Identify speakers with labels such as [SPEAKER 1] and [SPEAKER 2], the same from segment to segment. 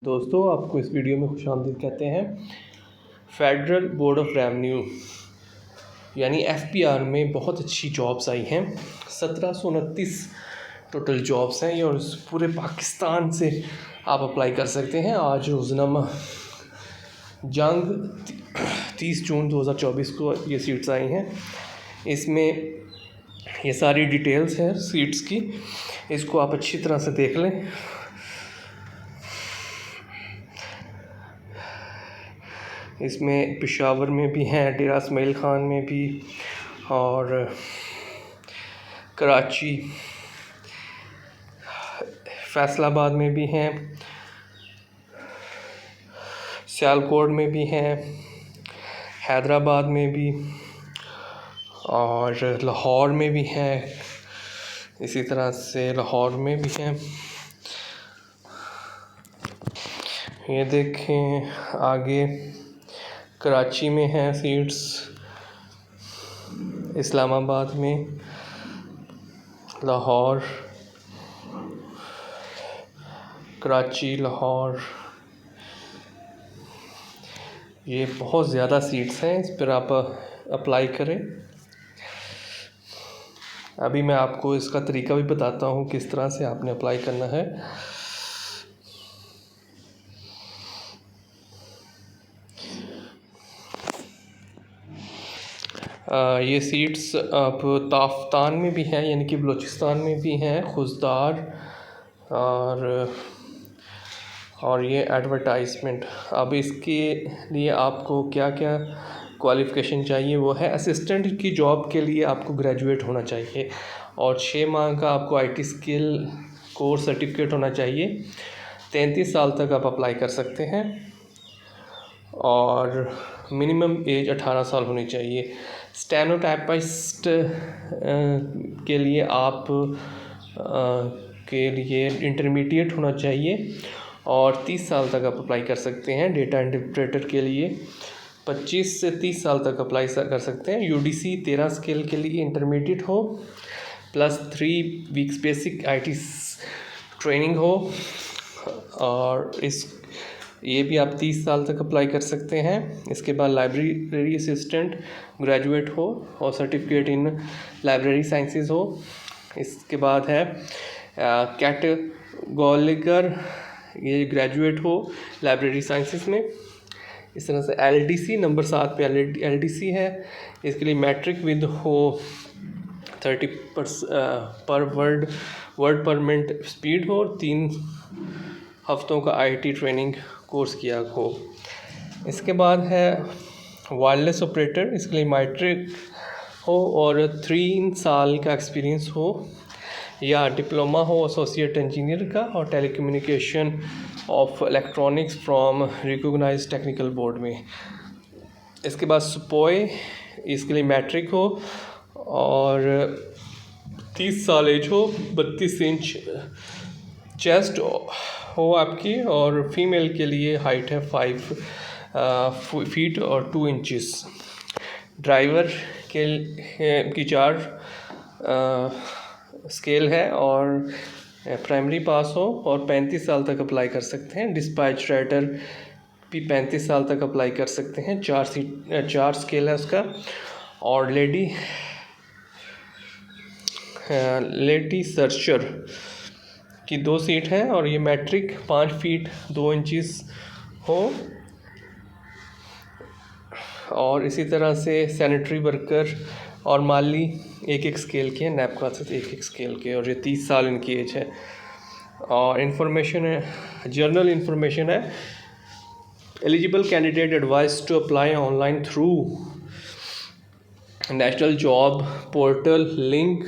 [SPEAKER 1] दोस्तों, आपको इस वीडियो में खुशामदीद कहते हैं। फेडरल बोर्ड ऑफ रेवेन्यू यानी FBR में बहुत अच्छी जॉब्स आई हैं। 1729 टोटल जॉब्स हैं ये, और पूरे पाकिस्तान से आप अप्लाई कर सकते हैं। आज रोज़नामा जंग 30 जून 2024 को ये सीट्स आई हैं। इसमें ये सारी डिटेल्स हैं सीट्स की, इसको आप अच्छी तरह से देख लें। इसमें पेशावर में भी हैं, डेरा इस्माइल ख़ान में भी, और कराची फैसलाबाद में भी हैं, सियालकोट में भी हैं, हैदराबाद में भी, और लाहौर में भी हैं। इसी तरह से लाहौर में भी हैं। ये देखें आगे कराची में हैं सीट्स, इस्लामाबाद में, लाहौर, कराची, लाहौर, ये बहुत ज़्यादा सीट्स हैं। इस पर आप अप्लाई करें। अभी मैं आपको इसका तरीका भी बताता हूँ किस तरह से आपने अप्लाई करना है। ये सीट्स आप ताफ्तान में भी हैं, यानी कि बलूचिस्तान में भी हैं, खुजदार, और ये एडवर्टाइजमेंट। अब इसके लिए आपको क्या क्या क्वालिफ़िकेशन चाहिए, वो है असिस्टेंट की जॉब के लिए आपको ग्रेजुएट होना चाहिए, और 6 माह का आपको IT स्किल कोर्स सर्टिफिकेट होना चाहिए। 33 साल तक आप अप्लाई कर सकते हैं, और मिनिमम एज 18 साल होनी चाहिए। स्टेनोटाइपिस्ट के लिए आप के लिए इंटरमीडिएट होना चाहिए, और 30 साल तक आप अप्लाई कर सकते हैं। डेटा इंटरप्रेटर के लिए 25 से 30 साल तक अप्लाई कर सकते हैं। UDC 13 स्केल के लिए इंटरमीडिएट हो, plus 3 weeks basic IT training हो, और ये भी आप 30 साल तक अप्लाई कर सकते हैं। इसके बाद लाइब्रेरी असिस्टेंट ग्रेजुएट हो, और सर्टिफिकेट इन लाइब्रेरी साइंसेस हो। इसके बाद है कैटेगोलिगर, ये ग्रेजुएट हो लाइब्रेरी साइंसेस में। इस तरह से LDC नंबर 7 पे LDC है, इसके लिए मैट्रिक विद हो 30 पर वर्ड पर मिनट स्पीड हो, और 3 हफ्तों का IT ट्रेनिंग कोर्स किया हो। इसके बाद है वायरलेस ऑपरेटर, इसके लिए मैट्रिक हो और 3 साल का एक्सपीरियंस हो, या डिप्लोमा हो एसोसिएट इंजीनियर का, और telecommunication of electronics from recognised technical board में। इसके बाद सुपोए, इसके लिए मैट्रिक हो और 30 साल एज हो, 32 इंच चेस्ट हो आपकी, और फीमेल के लिए हाइट है 5 फीट और 2 इंचेस। ड्राइवर की 4 स्केल है, और प्राइमरी पास हो, और 35 साल तक अप्लाई कर सकते हैं। डिस्पैच राइटर भी 35 साल तक अप्लाई कर सकते हैं। 4 स्केल है उसका। और लेडी सर्चर की 2 सीट है, और ये मैट्रिक 5 फीट 2 इंचेस हो, और इसी तरह से सैनिटरी वर्कर और माली 1-1 स्केल के हैं, नैपका से 1-1 स्केल के, और ये 30 साल इनकी एज है। और इन्फॉर्मेशन है, जर्नल इन्फॉर्मेशन है। Eligible candidate advise to apply online through national job portal link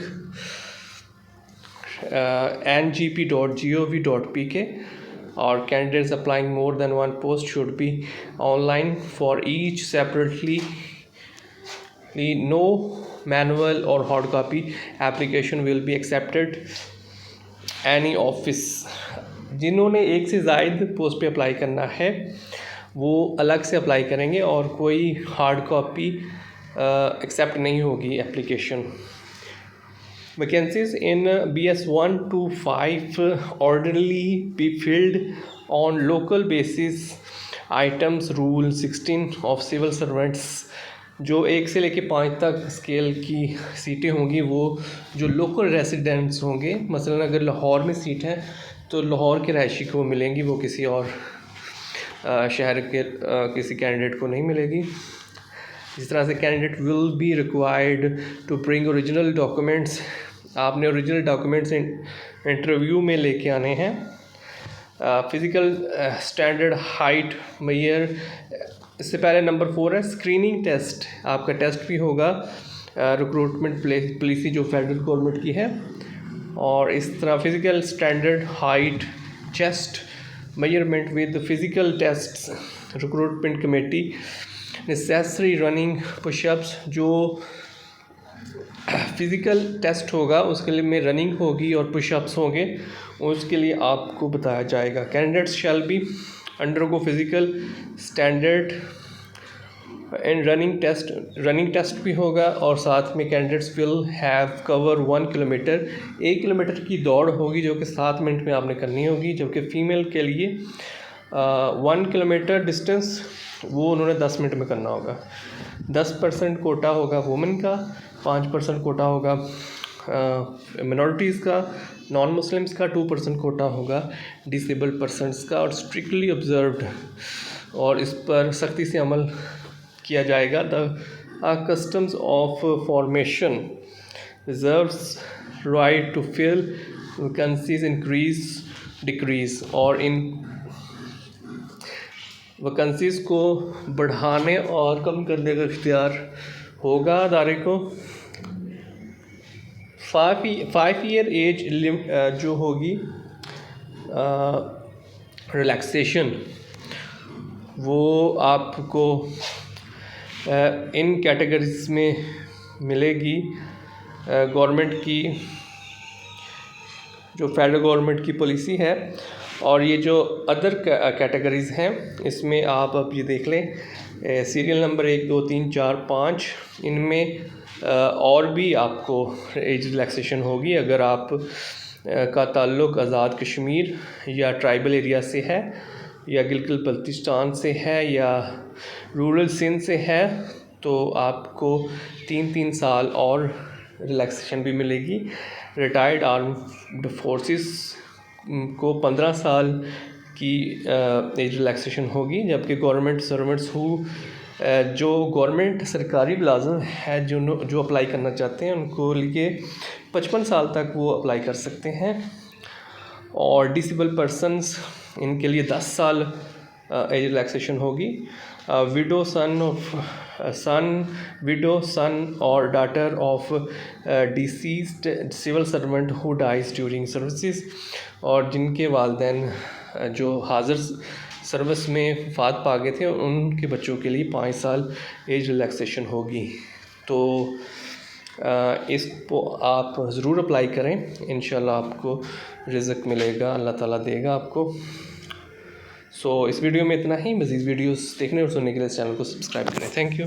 [SPEAKER 1] ngp.gov.pk, or candidates applying more than one post should be online for each separately. No manual or hard copy application will be accepted. Any office, जिन्होंने 1 से ज़ायद post पे apply करना है वो अलग से apply करेंगे, और कोई हार्ड कॉपी एक्सेप्ट नहीं होगी application. Vacancies in BS 1 to 5 orderly be filled on local basis. Items Rule 16 of Civil Servants, जो 1 से लेके 5 तक स्केल की सीटें होंगी वो जो लोकल रेसिडेंट्स होंगे, मसलन अगर लाहौर में सीट है तो लाहौर के रहायशी को मिलेंगी, वो किसी और शहर के किसी कैंडिडेट को नहीं मिलेगी। इस तरह से candidate will be required to bring original documents, आपने ओरिजिनल डॉक्यूमेंट्स इंटरव्यू में लेके आने हैं। फिज़िकल स्टैंडर्ड हाइट मेजर, इससे पहले नंबर 4 है स्क्रीनिंग टेस्ट, आपका टेस्ट भी होगा रिक्रूटमेंट पॉलिसी जो फेडरल गवर्नमेंट की है। और इस तरह physical standard height chest measurement with physical tests, recruitment committee. Necessary running pushups, जो फ़िज़िकल टेस्ट होगा उसके लिए में रनिंग होगी और पुशअप्स होंगे, उसके लिए आपको बताया जाएगा। Candidates shall be undergo physical standard and running test भी होगा। और साथ में candidates will have cover 1 kilometre, 1 kilometre की दौड़ होगी जो कि 7 मिनट में आपने करनी होगी, जबकि फ़ीमेल के लिए 1 किलोमीटर डिस्टेंस वो उन्होंने 10 मिनट में करना होगा। 10% कोटा होगा वुमेन का, 5% कोटा होगा मिनॉरिटीज़ का, नॉन मुस्लिम्स का, 2% कोटा होगा डिसेबल्ड पर्सनस का। और स्ट्रिक्टली ऑब्जर्व्ड, और इस पर सख्ती से अमल किया जाएगा। The customs of formation reserves right to fill vacancies increase decrease, और इन वैकेंसीज़ को बढ़ाने और कम करने का इख्तियार होगा अदारे को। 5 ईयर एज जो होगी रिलैक्सेशन, वो आपको इन कैटेगरीज में मिलेगी। गवर्नमेंट की जो फेडरल गवर्नमेंट की पॉलिसी है। और ये जो अदर कैटेगरीज़ हैं इसमें आप अब ये देख लें, सीरियल नंबर 1 2 3 4 5, इनमें और भी आपको एज रिलैक्सेशन होगी अगर आप का ताल्लुक़ आज़ाद कश्मीर या ट्राइबल एरिया से है, या गिलगित बल्तिस्तान से है, या रूरल सिंध से है, तो आपको 3 साल और रिलैक्सेशन भी मिलेगी। रिटायर्ड आर्म्ड फोर्सेस को 15 साल की एज रिलैक्सेशन होगी, जबकि गवर्नमेंट सर्वेंट्स जो गवर्नमेंट सरकारी मुलाजिम है जो अप्लाई करना चाहते हैं उनको लिए 55 साल तक वो अप्लाई कर सकते हैं। और डिसेबल पर्सनस, इनके लिए 10 साल एज रिलैक्सेशन होगी। विडो सन और daughter of deceased civil servant who dies during services, और जिनके वालिदैन जो हाजिर सर्विस में वफ़ात पा गए थे उनके बच्चों के लिए 5 साल एज रिलैक्सेशन होगी। तो इसको आप ज़रूर अप्लाई करें, इंशाल्लाह आपको रिज़्क़ मिलेगा, अल्लाह ताला देगा आपको। इस वीडियो में इतना ही। मज़ीद वीडियोस देखने और सुनने के लिए इस चैनल को सब्सक्राइब करें। Thank you.